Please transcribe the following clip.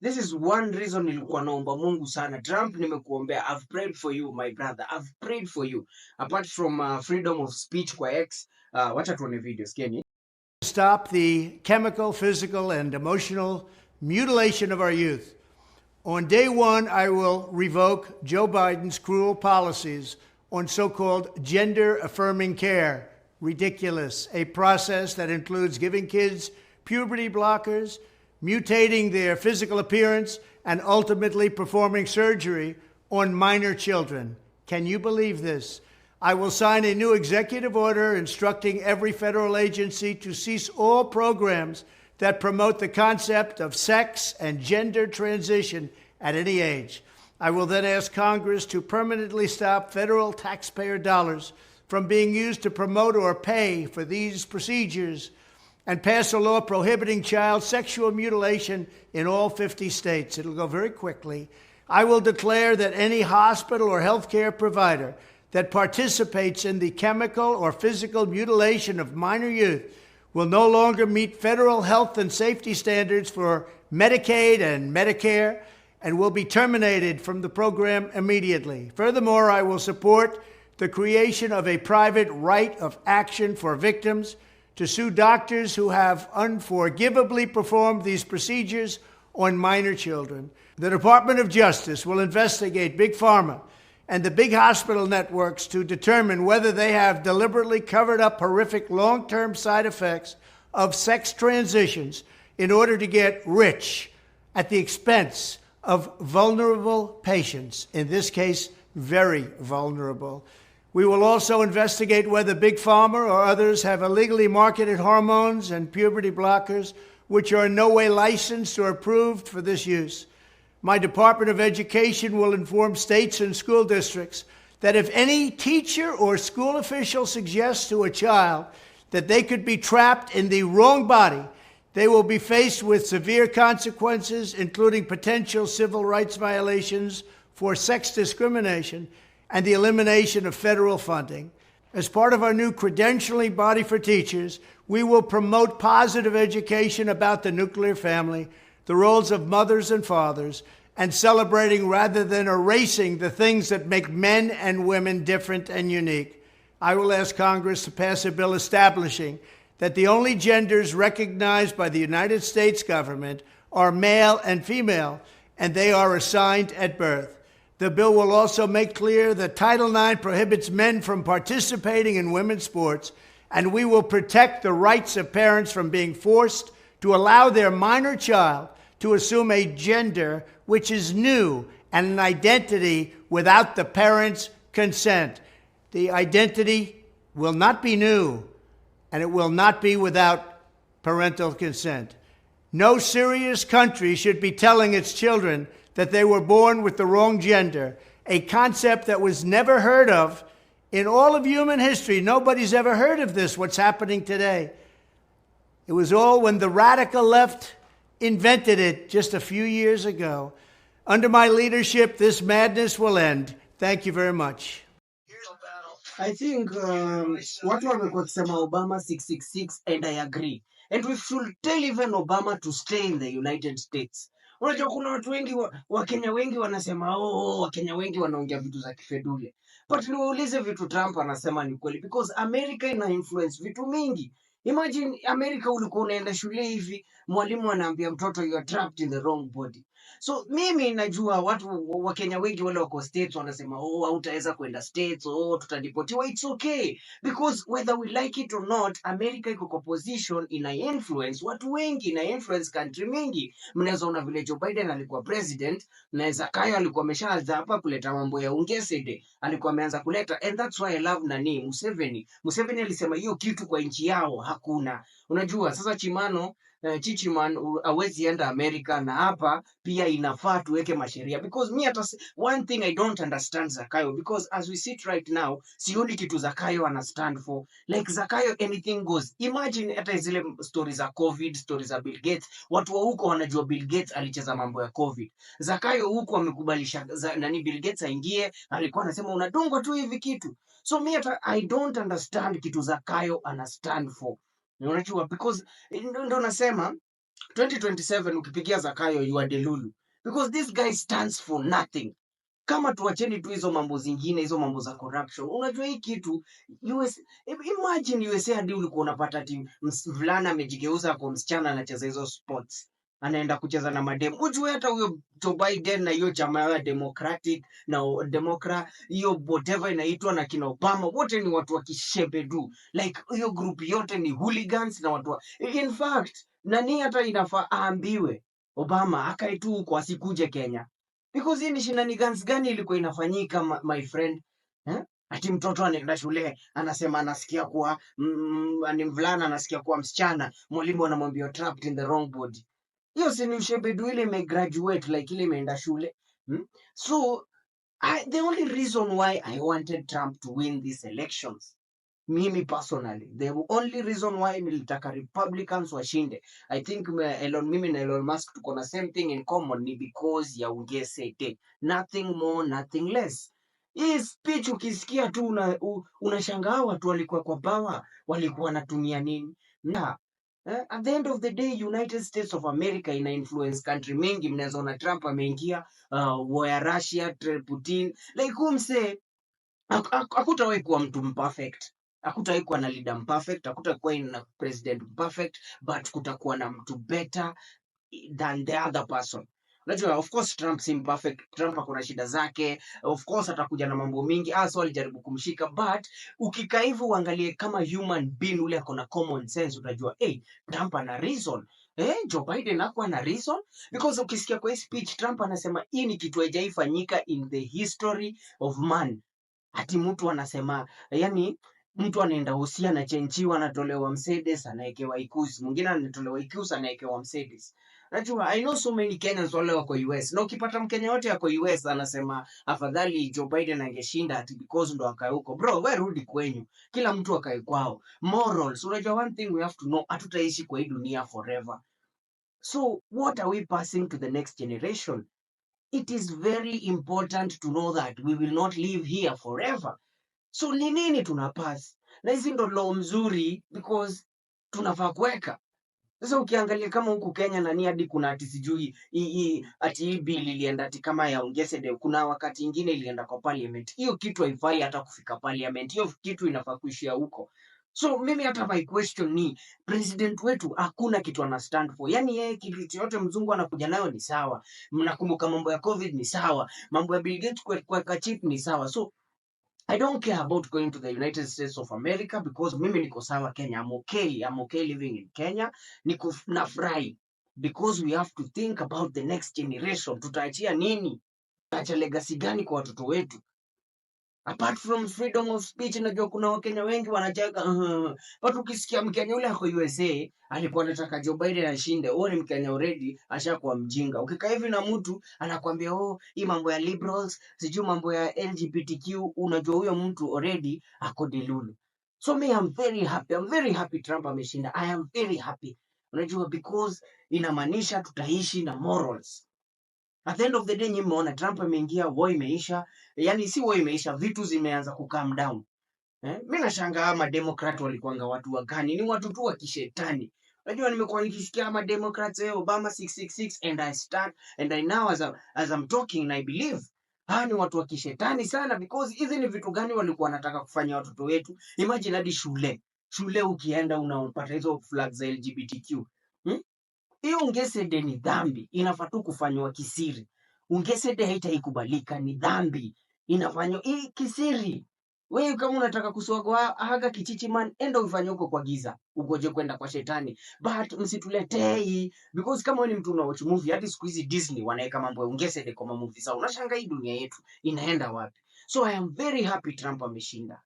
This is one reason nilikuwa naomba Mungu sana. Trump nimekuombea. I've prayed for you my brother. I've prayed for you. Apart from freedom of speech kwa X, wacha tuone video sikieni. Stop the chemical, physical, and emotional mutilation of our youth. On day one, I will revoke Joe Biden's cruel policies on so-called gender-affirming care. Ridiculous. A process that includes giving kids puberty blockers, mutating their physical appearance, and ultimately performing surgery on minor children. Can you believe this? I will sign a new executive order instructing every federal agency to cease all programs that promote the concept of sex and gender transition at any age. I will then ask Congress to permanently stop federal taxpayer dollars from being used to promote or pay for these procedures and pass a law prohibiting child sexual mutilation in all 50 states. It'll go very quickly. I will declare that any hospital or healthcare provider that participates in the chemical or physical mutilation of minor youth will no longer meet federal health and safety standards for Medicaid and Medicare and will be terminated from the program immediately. Furthermore, I will support the creation of a private right of action for victims to sue doctors who have unforgivably performed these procedures on minor children. The Department of Justice will investigate Big Pharma and the big hospital networks to determine whether they have deliberately covered up horrific long-term side effects of sex transitions in order to get rich at the expense of vulnerable patients, in this case, very vulnerable. We will also investigate whether Big Pharma or others have illegally marketed hormones and puberty blockers which are in no way licensed or approved for this use. My Department of Education will inform states and school districts that if any teacher or school official suggests to a child that they could be trapped in the wrong body, they will be faced with severe consequences, including potential civil rights violations for sex discrimination and the elimination of federal funding. As part of our new credentialing body for teachers, we will promote positive education about the nuclear family, the roles of mothers and fathers, and celebrating rather than erasing the things that make men and women different and unique. I will ask Congress to pass a bill establishing that the only genders recognized by the United States government are male and female, and they are assigned at birth. The bill will also make clear that Title IX prohibits men from participating in women's sports, and we will protect the rights of parents from being forced to allow their minor child to assume a gender which is new and an identity without the parents' consent. The identity will not be new, and it will not be without parental consent. No serious country should be telling its children that they were born with the wrong gender, a concept that was never heard of in all of human history. Nobody's ever heard of this, what's happening today. It was all when the radical left invented it just a few years ago. Under my leadership, this madness will end. Thank you very much. I think watu wamekuwa wakisema Obama 666 and I agree. And we should tell even Obama to stay in the United States. Unajua kuna watu wengi Wakenya wengi wanasema Wakenya wengi wanaongea vitu za kifedule. But niwaulize vitu Trump anasema ni kweli because America ina influence vitu mingi. Imagine America ulikuwa unaenda shule hivi, mwalimu anaambia mtoto you are trapped in the wrong body. So mimi najua watu wa Kenya wengi wale wako states wanasema hautaweza kwenda states, tutadipotiwa. It's okay because whether we like it or not, America iko kwa position ina influence watu wengi, ina influence country mingi. Mnaweza ona vile Joe Biden alikuwa president na Zakayo alikuwa ameshaanza hapa kuleta mambo ya ungesede, alikuwa ameanza kuleta, and that's why I love Museveni alisema hiyo kitu kwa nchi yao hakuna. Unajua sasa Chimano Chichiman hawezi enda America na hapa pia inafaa tuweke masheria because me hata one thing I don't understand Zakayo because as we sit right now sioni kitu Zakayo ana stand for. Like Zakayo anything goes. Imagine hata zile stories za COVID, stories za Bill Gates, watu wa huko wanajua Bill Gates alicheza mambo ya COVID. Zakayo huko amekubalisha nani Bill Gates aingie, alikuwa anasema unadungwa tu hivi kitu. So me hata I don't understand kitu Zakayo ana stand for. Unajua because ndo nasema 2027 ukipigia Zakayo you are delulu, because this guy stands for nothing. Kama tuacheni tu hizo mambo zingine, hizo mambo za corruption. Unajua hii kitu US, imagine USA hadi ulikuwa unapata ati mvulana amejigeuza kwa msichana anacheza hizo sports, anaenda kucheza na mademu. Ujue hata huyo Joe Biden na hiyo chama ya Democratic na hiyo whatever inaitwa na kina Obama, wote ni watu wa kishebedu, like hiyo group yote ni hooligans na watu wa, in fact nani hata inafaa aambiwe Obama akae tu huko asikuje Kenya, because hii ni shenanigans gani ilikuwa inafanyika my friend eh? Ati mtoto anaenda shule anasema anasikia kuwa ni mvulana, anasikia kuwa msichana, mwalimu anamwambia trapped in the wrong body. Hiyo si ni ushebedu ile imegraduate, like ile imeenda shule So the only reason why I wanted Trump to win these elections, mimi personally, the only reason why nilitaka Republicans washinde, I think mimi na Elon Musk tuko na same thing in common, ni because ya ungesete, nothing more nothing less. Hii speech ukisikia tu unashangaa watu walikuwa kwa power walikuwa wanatumia nini na at the end of the day, United States of America ina influence country mingi. Mnaweza ona Trump ameingia war ya Russia, Putin, like mse hakutawahi kuwa mtu perfect, hakutawahi kuwa na leader perfect, hakutakuwa na president perfect, but kutakuwa na mtu better than the other person. Unajua, of course Trump si imperfect. Trump akona shida zake, of course atakuja na mambo mingi, so alijaribu kumshika, but ukikaa hivyo uangalie kama human being ule akona common sense, utajua Trump ana reason. Joe Biden hakuwa na reason, because ukisikia kwa speech Trump anasema hii ni kitu haijaifanyika in the history of man. Ati mtu anasema, yani mtu anaenda Hosia anachenjiwa, anatolewa Mercedes anaekewa ikusi, mwingine anatolewa ikusi anaekewa Mercedes. Najua I know so many Kenyans wale wako US, na ukipata Mkenya yote yako US anasema afadhali Joe Biden angeshinda ati because ndo akae huko. Bro, wewe rudi kwenyu, kila mtu akae kwao. Morals, unajua one thing we have to know, hatutaishi kwa hii dunia forever. So what are we passing to the next generation? It is very important to know that we will not live here forever. So ni nini tunapass? Na hizi ndo law mzuri, because tunafaa kuweka. Sasa ukiangalia kama huku Kenya nani hadi kuna ati sijui ati hii bill ilienda ati kama ya ongezede, kuna wakati ingine ilienda kwa parliament. Hiyo kitu haifai hata kufika parliament. Hiyo kitu inafaa kuishia huko. So mimi hata my question ni president wetu hakuna kitu ana stand for. Yani yeye kitu yote mzungu anakuja nayo ni sawa. Mnakumbuka mambo ya COVID ni sawa. Mambo ya Bill Gates kwa chip ni sawa. So I don't care about going to the United States of America, because mimi niko sawa Kenya. I'm okay living in Kenya. Niko nafurahi, because we have to think about the next generation. Tutaachia nini? Tutaacha legacy gani kwa watoto wetu? Apart from freedom of speech, najua kuna Wakenya wengi wanajaga but ukisikia Mkenya ule ako USA alikuwa anataka Joe Biden ashinde, ni Mkenya already ashakuwa mjinga. Ukikaa hivi na mtu anakuambia hii mambo ya liberals, sijui mambo ya LGBTQ, unajua huyo mtu already ako delulu. So me I'm very happy Trump ameshinda. I am very happy. Unajua, because inamaanisha tutaishi na morals. At the end of the day, nyinyi mmeona Trump ameingia, war imeisha. Yani si war imeisha, vitu zimeanza ku calm down. Mimi nashangaa Democrat walikuanga watu wa gani? Ni watu tu wa kishetani. Unajua, nimekuwa nikisikia Democrats Obama 666 and I now as I'm talking I believe ni watu wa kishetani sana, because hizi ni vitu gani walikuwa wanataka kufanya watoto wetu. Imagine hadi shule ukienda unapata hizo flags za LGBTQ. Hiyo ungesede ni dhambi, inafaa tu kufanywa kisiri. Ungesede haitaikubalika, ni dhambi, inafanywa hii kisiri. Wewe kama unataka kuswagwa haga kichichi man, enda ufanye huko kwa giza, ugoje kwenda kwa shetani. But msituletee hii, because kama wewe ni mtu unawatch movie, hadi siku hizi Disney wanaweka mambo ya ungesede kwa movie zao. Unashangaa hii dunia yetu inaenda wapi? So I am very happy Trump ameshinda.